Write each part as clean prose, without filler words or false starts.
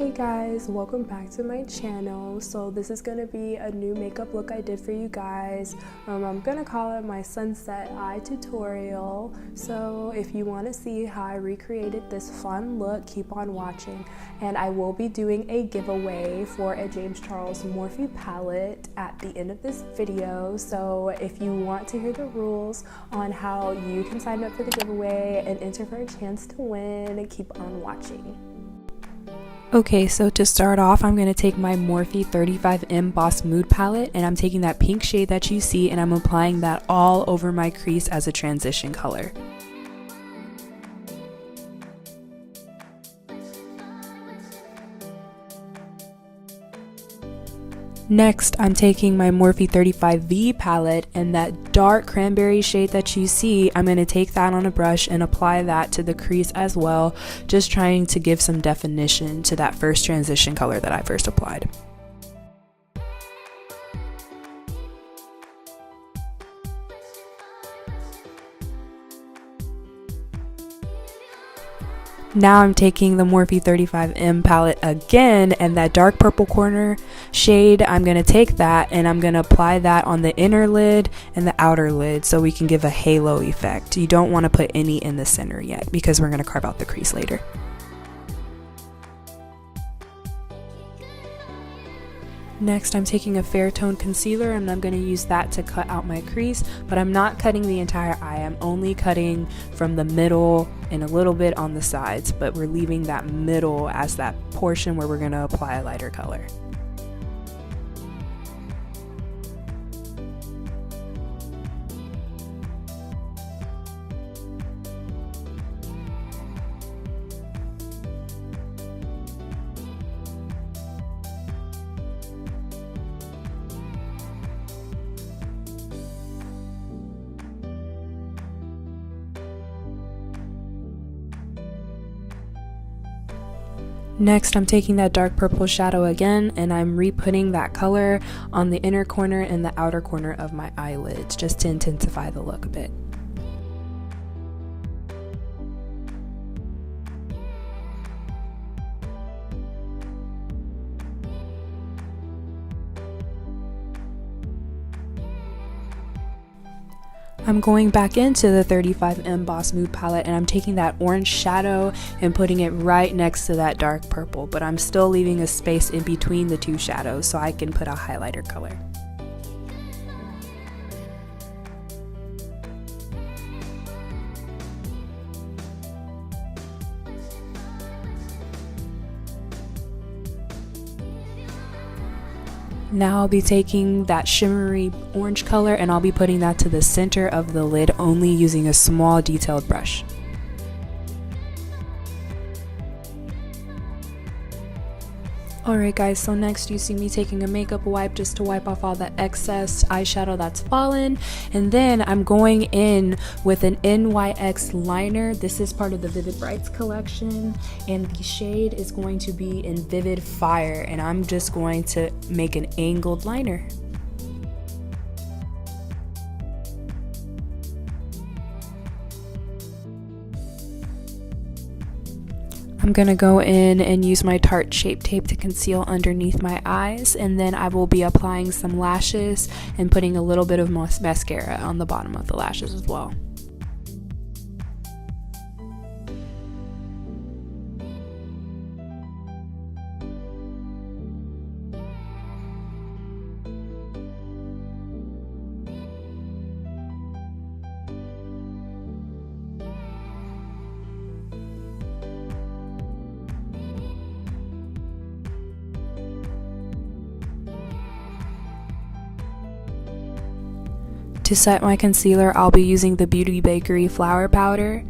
Hey guys, welcome back to my channel. So this is gonna be a new makeup look I did for you guys. I'm gonna call it my sunset eye tutorial. So if you want to see how I recreated this fun look, keep on watching. And I will be doing a giveaway for a James Charles Morphe palette at the end of this video. So if you want to hear the rules on how you can sign up for the giveaway and enter for a chance to win, keep on watching. Okay, so to start off, I'm going to take my Morphe 35M Boss Mood palette, and I'm taking that pink shade that you see, and I'm applying that all over my crease as a transition color. Next, I'm taking my Morphe 35V palette, and that dark cranberry shade that you see, I'm going to take that on a brush and apply that to the crease as well, just trying to give some definition to that first transition color that I first applied. Now I'm taking the Morphe 35M palette again, and that dark purple corner shade, I'm going to take that and I'm going to apply that on the inner lid and the outer lid so we can give a halo effect. You don't want to put any in the center yet because we're going to carve out the crease later. Next, I'm taking a fair tone concealer and I'm going to use that to cut out my crease, but I'm not cutting the entire eye. I'm only cutting from the middle and a little bit on the sides, but we're leaving that middle as that portion where we're going to apply a lighter color. Next, I'm taking that dark purple shadow again, and I'm re-putting that color on the inner corner and the outer corner of my eyelids just to intensify the look a bit. I'm going back into the 35M Boss Mood palette, and I'm taking that orange shadow and putting it right next to that dark purple, but I'm still leaving a space in between the two shadows so I can put a highlighter color. Now I'll be taking that shimmery orange color and I'll be putting that to the center of the lid, only using a small detailed brush. Alright guys, so next you see me taking a makeup wipe just to wipe off all the excess eyeshadow that's fallen, and then I'm going in with an NYX liner. This is part of the Vivid Brights collection, and the shade is going to be in Vivid Fire, and I'm just going to make an angled liner. I'm going to go in and use my Tarte Shape Tape to conceal underneath my eyes, and then I will be applying some lashes and putting a little bit of mascara on the bottom of the lashes as well. To set my concealer, I'll be using the Bakerie flour powder,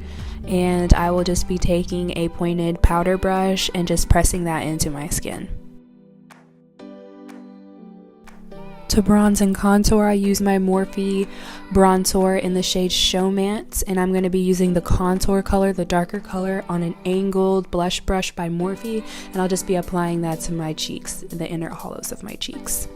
and I will just be taking a pointed powder brush and just pressing that into my skin. To bronze and contour, I use my Morphe Brontour in the shade Showmance, and I'm going to be using the contour color, the darker color, on an angled blush brush by Morphe, and I'll just be applying that to my cheeks, the inner hollows of my cheeks.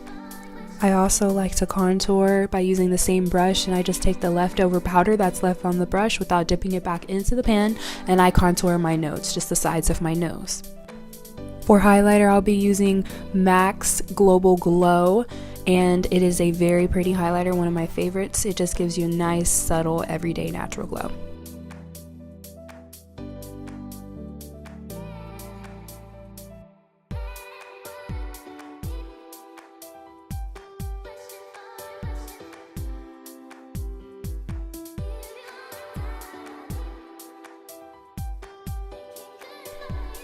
I also like to contour by using the same brush, and I just take the leftover powder that's left on the brush without dipping it back into the pan, and I contour my nose, just the sides of my nose. For highlighter, I'll be using MAC's Global Glow, and it is a very pretty highlighter, one of my favorites. It just gives you a nice, subtle, everyday natural glow.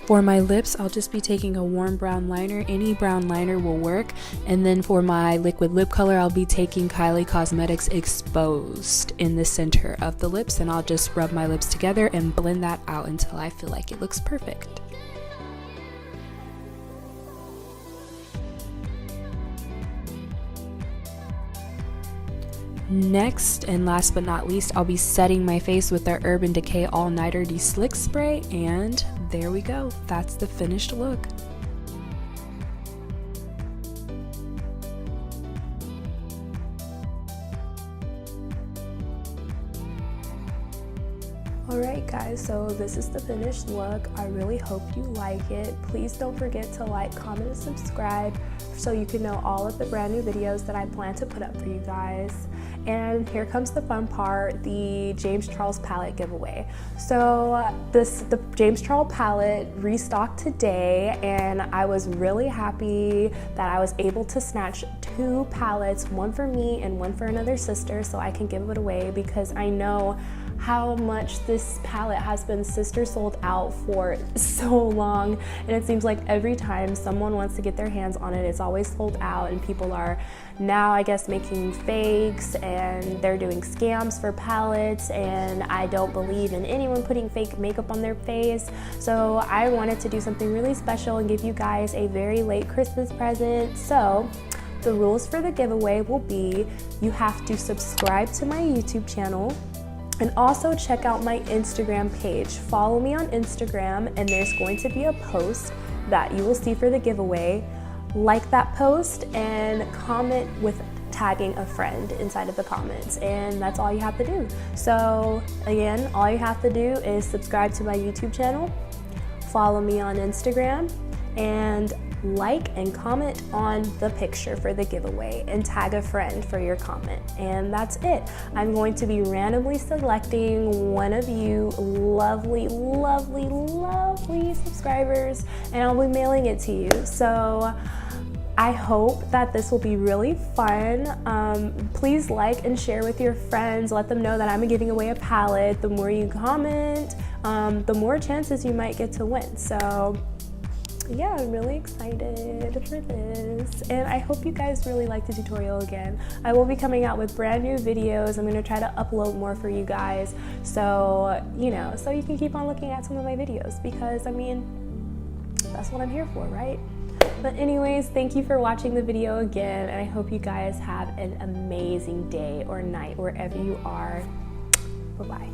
For my lips, I'll just be taking a warm brown liner. Any brown liner will work. And then for my liquid lip color, I'll be taking Kylie Cosmetics Exposed in the center of the lips, and I'll just rub my lips together and blend that out until I feel like it looks perfect. Next and last but not least, I'll be setting my face with our Urban Decay All Nighter De-Slick Spray, and there we go. That's the finished look. Alright guys, so this is the finished look. I really hope you like it. Please don't forget to like, comment, and subscribe so you can know all of the brand new videos that I plan to put up for you guys. And here comes the fun part, the James Charles palette giveaway. So the James Charles palette restocked today, and I was really happy that I was able to snatch 2 palettes, one for me and one for another sister, so I can give it away, because I know how much this palette has been sister sold out for so long, and it seems like every time someone wants to get their hands on it, it's always sold out, and people are now, I guess, making fakes and they're doing scams for palettes, and I don't believe in anyone putting fake makeup on their face. So I wanted to do something really special and give you guys a very late Christmas present. So the rules for the giveaway will be, you have to subscribe to my YouTube channel, and also check out my Instagram page. Follow me on Instagram, and there's going to be a post that you will see for the giveaway. Like that post and comment with tagging a friend inside of the comments, and that's all you have to do. So again, all you have to do is subscribe to my YouTube channel, follow me on Instagram, and like and comment on the picture for the giveaway, and tag a friend for your comment, and that's it. I'm going to be randomly selecting one of you lovely, lovely, lovely subscribers, and I'll be mailing it to you. So I hope that this will be really fun. Please like and share with your friends. Let them know that I'm giving away a palette. The more you comment, the more chances you might get to win. So yeah, I'm really excited for this, and I hope you guys really like the tutorial again. I will be coming out with brand new videos. I'm going to try to upload more for you guys, so so you can keep on looking at some of my videos, because I mean, that's what I'm here for, right? But anyways, thank you for watching the video again, and I hope you guys have an amazing day or night wherever you are. Bye-bye.